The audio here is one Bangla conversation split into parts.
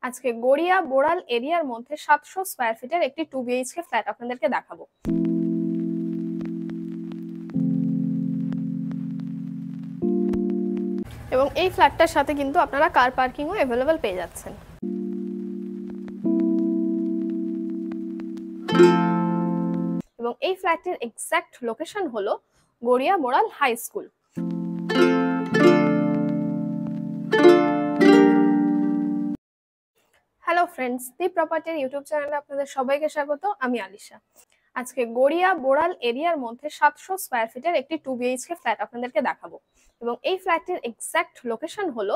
আজকে গড়িয়া বোড়াল এরিয়ার মধ্যে 700 স্কয়ার ফিটের একটি 2 বিএইচকে ফ্ল্যাট আপনাদেরকে দেখাবো। এবং এই ফ্ল্যাটটার সাথে কিন্তু আপনারা কার পার্কিংও অ্যাভেলেবল পেয়ে যাচ্ছেন। এবং এই ফ্ল্যাটের এক্সাক্ট লোকেশন হলো গড়িয়া বোড়াল হাই স্কুল। হ্যালো ফ্রেন্ডস, দি প্রপার্টির ইউটিউব চ্যানেলে আপনাদের সবাইকে স্বাগত। আমি আলিশা। আজকে গড়িয়া বোড়াল এরিয়ার মধ্যে 700 স্কয়ার ফিটের একটি 2 বিএইচকে ফ্ল্যাট আপনাদেরকে দেখাবো। এবং এই ফ্ল্যাটের এক্সাক্ট লোকেশন হলো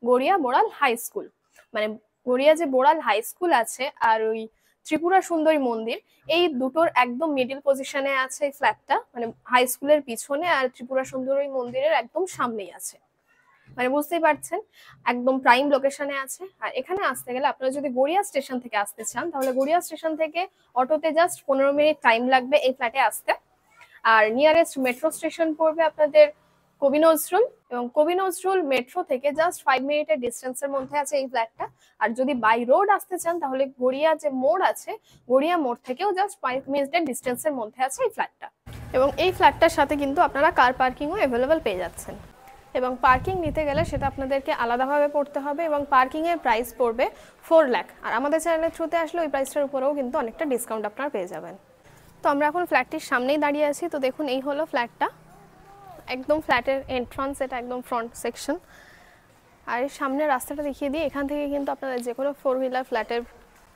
গড়িয়া বোড়াল হাই স্কুল। মানে গড়িয়া যে বোড়াল হাই স্কুল আছে আর ওই ত্রিপুরা সুন্দরী মন্দির, এই দুটোর একদম মিডিল পজিশনে আছে এই ফ্ল্যাটটা। মানে হাই স্কুলের পিছনে আর ত্রিপুরা সুন্দরী মন্দিরের একদম সামনেই আছে। মানে বুঝতেই পারছেন, একদম প্রাইম লোকেশনে আছে। আর এখানে আসতে গেলে আপনারা যদি গড়িয়া স্টেশন থেকে আসতে চান, তাহলে গড়িয়া স্টেশন থেকে অটোতে জাস্ট 15 মিনিট টাইম লাগবে এই ফ্ল্যাটে আসতে। আর নিয়ারেস্ট মেট্রো স্টেশন পড়বে আপনাদের কবি নজরুল, এবং কবি নজরুল মেট্রো থেকে জাস্ট 5 মিনিটের ডিস্টেন্সের মধ্যে আছে এই ফ্ল্যাটটা। আর যদি বাই রোড আসতে চান, তাহলে গড়িয়া যে মোড় আছে, গড়িয়া মোড় থেকেও জাস্ট 5 মিনিটের ডিস্টেন্সের মধ্যে আছে এই ফ্ল্যাটটা। এবং এই ফ্ল্যাটটার সাথে কিন্তু আপনারা কার পার্কিংও অ্যাভেলেবল পেয়ে যাচ্ছেন। এবং পার্কিং নিতে গেলে সেটা আপনাদেরকে আলাদাভাবে পড়তে হবে, এবং পার্কিং এর প্রাইস পড়বে 4 লাখ। আর আমাদের চ্যানেলের থ্রুতে আসলে ওই প্রাইসটার উপরেও কিন্তু অনেকটা ডিসকাউন্ট আপনারা পেয়ে যাবেন। তো আমরা এখন ফ্ল্যাটটির সামনেই দাঁড়িয়ে আছি। তো দেখুন, এই হলো ফ্ল্যাটটা, একদম ফ্ল্যাটের এন্ট্রান্স, এটা একদম ফ্রন্ট সেকশন। আর এই সামনের রাস্তাটা দেখিয়ে দিই, এখান থেকে কিন্তু আপনাদের যে কোনো 4 হুইলার ফ্ল্যাটের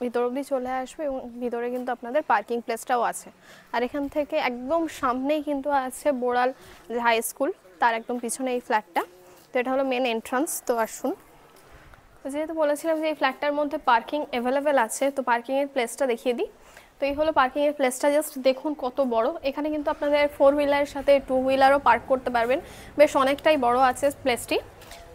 ভিতর অবধি চলে আসবে, এবং ভিতরে কিন্তু আপনাদের পার্কিং প্লেসটাও আছে। আর এখান থেকে একদম সামনেই কিন্তু আছে বোড়াল যে হাই স্কুল, তার একদম পিছনে এই ফ্ল্যাটটা। তো এটা হলো মেন এন্ট্রান্স। তো আসুন, যেহেতু বলেছিলাম যে এই ফ্ল্যাটটার মধ্যে পার্কিং অ্যাভেলেবেল আছে, তো পার্কিংয়ের প্লেসটা দেখিয়ে দিই। তো এই হলো পার্কিংয়ের প্লেসটা, জাস্ট দেখুন কত বড়। এখানে কিন্তু আপনাদের 4 হুইলারের সাথে 2 হুইলারও পার্ক করতে পারবেন, বেশ অনেকটাই বড় আছে প্লেসটি।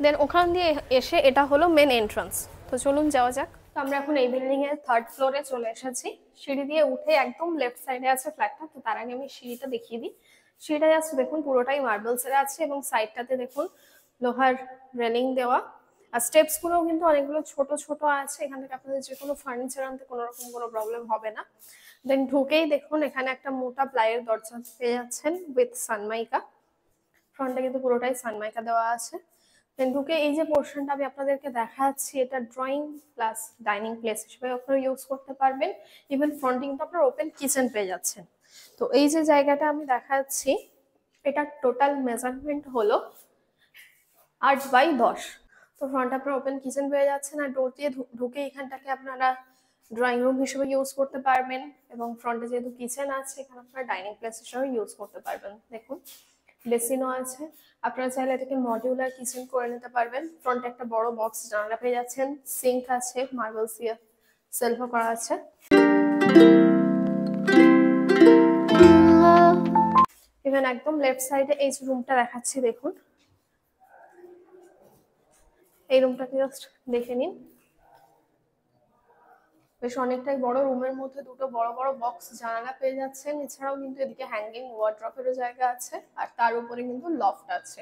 দেন ওখান দিয়ে এসে এটা হলো মেন এন্ট্রান্স। তো চলুন যাওয়া যাক। তো আমরা এখন এই বিল্ডিং এর 3rd ফ্লোরে চলে এসেছি। সিঁড়ি দিয়ে উঠে একদম লেফট সাইডে আছে ফ্ল্যাটটা। তো তার আগে আমি সিঁড়িটা দেখিয়ে দিই। সিঁড়িটা জাস্ট দেখুন পুরোটাই মার্বেলসের আছে, এবং সাইডটাতে দেখুন লোহার রেলিং দেওয়া। আর স্টেপস গুলোও কিন্তু অনেকগুলো ছোট ছোট আছে, এখান থেকে আপনাদের যে কোনো ফার্নিচার আনতে কোনো রকম কোনো প্রবলেম হবে না। দেন ঢুকেই দেখুন এখানে একটা মোটা প্লাইয়ের দরজা পেয়ে যাচ্ছেন উইথ সানমাইকা। ফ্রন্টে কিন্তু পুরোটাই সানমাইকা দেওয়া আছে। দেন ঢুকে এই যে পোর্শনটা আমি আপনাদেরকে দেখাচ্ছি, এটা ড্রয়িং প্লাস ডাইনিং প্লেস হিসেবে আপনারা ইউজ করতে পারবেন। ইভেন ফ্রন্টে কিন্তু আপনারা ওপেন কিচেন পেয়ে যাচ্ছেন। তো এই যে জায়গাটা আমি দেখাচ্ছি, এটা টোটাল মেজারমেন্ট হলো 8x10। তো ফ্রন্টে আপনারা ওপেন কিচেন পেয়ে যাচ্ছেন, আর ডোর দিয়ে ঢুকে এখানটাকে আপনারা ড্রয়িং রুম হিসেবে ইউজ করতে পারবেন। এবং ফ্রন্টে যেহেতু কিচেন আছে, এখানে আপনারা ডাইনিং প্লেস হিসেবে ইউজ করতে পারবেন। দেখুন বেসিনও আছে, আপনারা চাইলে এটাকে মডিউলার কিচেন করে নিতে পারবেন। ফ্রন্টে একটা বড় বক্স জানালা পেয়ে যাচ্ছেন, সিঙ্ক আছে, মার্বেল সেলফও করা আছে। ইভেন একদম লেফট সাইডে এই যে রুমটা দেখাচ্ছি, দেখুন এই রুমটাকে জাস্ট দেখে নিন। বেশ অনেকটাই বড়। রুমের মধ্যে দুটো বড় বড় বক্স জানালা পেয়ে যাচ্ছেন। এছাড়াও কিন্তু এদিকে হ্যাঙ্গিং ওয়ার্ড্রপেরও জায়গা আছে, আর তার উপরে কিন্তু লফট আছে।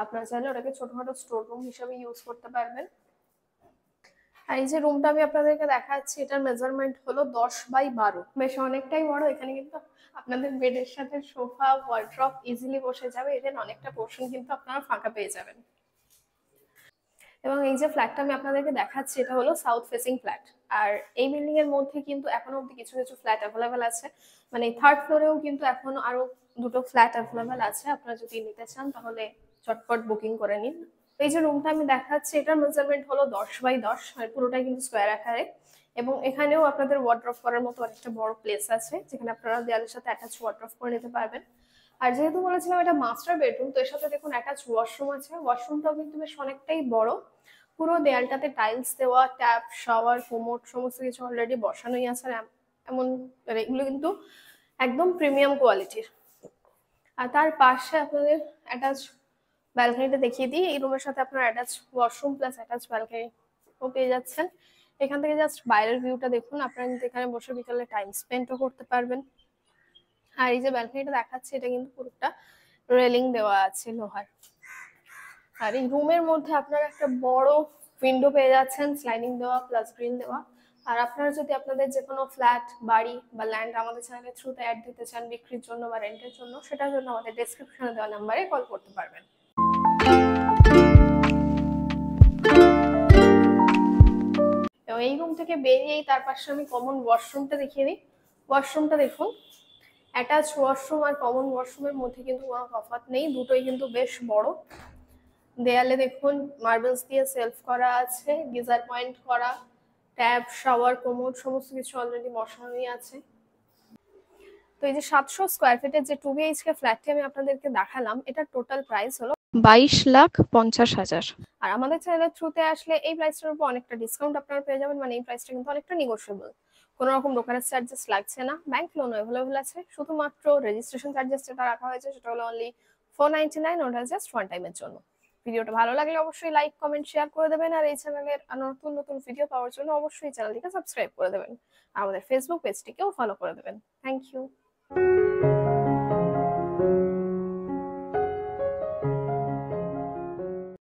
আপনারা চাইলে ওটাকে ছোটখাটো স্টোর রুম হিসেবে ইউজ করতে পারবেন। আর এই যে রুমটা আমি আপনাদেরকে দেখাচ্ছি, এটার মেজারমেন্ট হলো 10x12। বেশ অনেকটাই বড়। এখানে কিন্তু আপনাদের বেডের সাথে সোফা ওয়ার্ড্রপ ইজিলি বসে যাবে। এখানে অনেকটা পোর্শন কিন্তু আপনারা ফাঁকা পেয়ে যাবেন। এবং এই যে ফ্ল্যাটটা আমি আপনাদেরকে দেখাচ্ছি, এটা হলো সাউথ ফেসিং ফ্ল্যাট। আর এই বিল্ডিং এর মধ্যে কিন্তু এখনো অব্দি কিছু কিছু ফ্ল্যাট অ্যাভেলেবেল আছে। মানে 3rd ফ্লোরেও কিন্তু এখনো আরো দুটো ফ্ল্যাট অ্যাভেলেবেল আছে। আপনারা যদি নিতে চান তাহলে চটপট বুকিং করে নিন। এই যে রুমটা আমি দেখাচ্ছি, এটার মেজারমেন্ট হলো 10x10, আর পুরোটাই কিন্তু স্কোয়ার আকারে। এবং এখানেও আপনাদের ওয়ার্ড্রপ করার মতো অনেকটা বড় প্লেস আছে, যেখানে আপনারা দেয়ালের সাথে অ্যাটাচ ওয়ার্ড্রপ করে নিতে পারবেন। আর যেহেতু বলেছিলাম এটা মাস্টার বেডরুম, তো এর সাথে দেখুন অ্যাটাচ ওয়াশরুম আছে। ওয়াশরুমটাও কিন্তু বেশ অনেকটাই বড়। পুরো দেয়ালটাতে টাইলস দেওয়া, ট্যাপ, শাওয়ার, কোমোড সমস্ত কিছু অলরেডি বসানোই আছে। এমন এগুলো কিন্তু একদম প্রিমিয়াম কোয়ালিটির। আর তার পাশে আপনাদের অ্যাটাচ ব্যালকনিটা দেখিয়ে দিই। এই রুমের সাথে আপনারা attach washroom plus attach balcony ও পেয়ে যাচ্ছেন। এখান থেকে জাস্ট বাইরের ভিউটা দেখুন। আপনারা কিন্তু এখানে বসে বিকালে টাইম স্পেন্ডও করতে পারবেন। আর এই যে ব্যালকনিটা দেখাচ্ছে, এটা কিন্তু পুরোটা রেলিং দেওয়া আছে লোহার। আর এই রুমের মধ্যে আপনারা একটা বড় উইন্ডো পেয়ে যাচ্ছেন, স্লাইডিং দেওয়া প্লাস গ্রিল দেওয়া। আর আপনারা যদি আপনাদের যে কোনো ফ্ল্যাট, বাড়ি বা ল্যান্ড আমাদের চ্যানেলের থ্রুতে অ্যাড দিতে চান বিক্রির জন্য বা রেন্টের জন্য, সেটার জন্য আমাদের ডেসক্রিপশনে দেওয়া নাম্বারে কল করতে পারবেন। এবং এই রুম থেকে বেরিয়েই তার পাশে আমি কমন ওয়াশরুমটা দেখিয়ে দিই। ওয়াশরুমটা দেখুন, অ্যাটাচ ওয়াশরুম আর কমন ওয়াশরুমের মধ্যে কিন্তু কোনো তফাৎ নেই, দুটোই কিন্তু বেশ বড়। দেয়ালে দেখুন মার্বেলস দিয়ে সেলফ করা আছে, গিজার পয়েন্ট করা, ট্যাপ, শাওয়ার, কোমোড সমস্ত কিছু অলরেডি বসানোই আছে। তো এই যে 700 স্কোয়ার ফিটের যে 2 BHK ফ্ল্যাটটি আমি আপনাদেরকে দেখালাম, এটার টোটাল প্রাইস হলো 22,50,000। আর আমাদের চ্যানেলের থ্রুতে আসলে এই প্রাইসটার উপর অনেকটা ডিসকাউন্ট আপনারা পেয়ে যাবেন, মানে এই প্রাইসটা কিন্তু অনেকটা নেগোশিয়েবল। কোনো রকম ব্রোকারেজ চার্জেস লাগছে না, ব্যাংক লোন অ্যাভেলেবল আছে। শুধুমাত্র রেজিস্ট্রেশন চার্জেস যেটা রাখা হয়েছে সেটা হলো অনলি 499, ওটা জাস্ট ওয়ান টাইমের জন্য। ভিডিওটা ভালো লাগলে অবশ্যই লাইক, কমেন্ট, শেয়ার করে দেবেন। আর এই চ্যানেলের নতুন নতুন ভিডিও পাওয়ার জন্য অবশ্যই চ্যানেলটিকে সাবস্ক্রাইব করে দেবেন। আর আমাদের ফেসবুক পেজটিকেও ফলো করে দেবেন। Thank you.